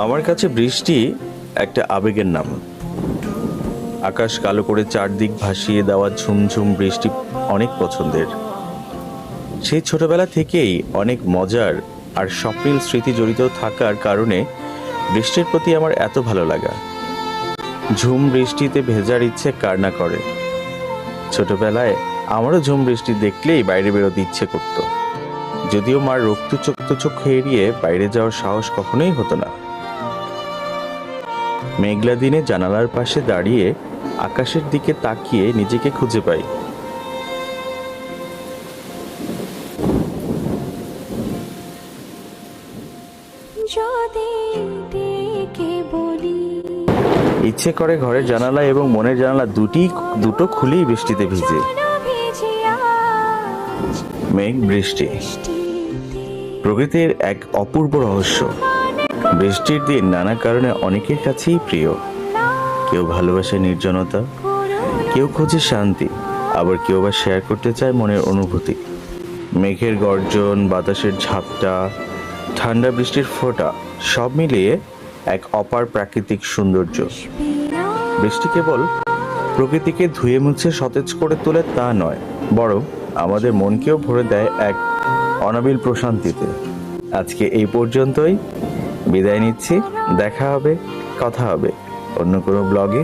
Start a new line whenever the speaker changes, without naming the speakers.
আমার কাছে বৃষ্টি একটা আবেগের নাম। আকাশ কালো করে চারদিক ভাসিয়ে দেওয়া ঝুমঝুম বৃষ্টি অনেক পছন্দের। সেই ছোটবেলা থেকেই অনেক মজার আর স্বপ্নিল স্মৃতি জড়িত থাকার কারণে বৃষ্টির প্রতি আমার এত ভালো লাগা। ঝুম বৃষ্টিতে ভেজার ইচ্ছে কার না করে। ছোটবেলায় আমারও ঝুম বৃষ্টি দেখলেই বাইরে বেরোতে ইচ্ছে করত, যদিও মার রক্তচোখ এড়িয়ে বাইরে যাওয়ার সাহস কখনোই হতো না। মেঘলা দিনে জানালার পাশে দাঁড়িয়ে আকাশের দিকে তাকিয়ে নিজেকে খুঁজে পাই। ইচ্ছে করে ঘরের জানালা এবং মনের জানালা দুটো খুলেই বৃষ্টিতে ভিজে। মেঘ, বৃষ্টি প্রকৃতির এক অপূর্ব রহস্য। বৃষ্টির দিন নানা কারণে অনেকের কাছেই প্রিয়। কেউ ভালোবাসে নির্জনতা, কেউ খোঁজে শান্তি, আবার কেউ বা শেয়ার করতে চায় মনের অনুভূতি। মেঘের গর্জন, বাতাসের ঝাপটা, ঠান্ডা বৃষ্টির ফোঁটা সব মিলিয়ে এক অপার প্রাকৃতিক সৌন্দর্য। বৃষ্টি কেবল প্রকৃতিকে ধুয়ে মুছে সতেজ করে তোলে তা নয়, বরং আমাদের মনকেও ভরে দেয় এক অনাবিল প্রশান্তিতে। আজকে এই পর্যন্তই, বিদায় নিচ্ছি। দেখা হবে, কথা হবে অন্য কোনো ব্লগে।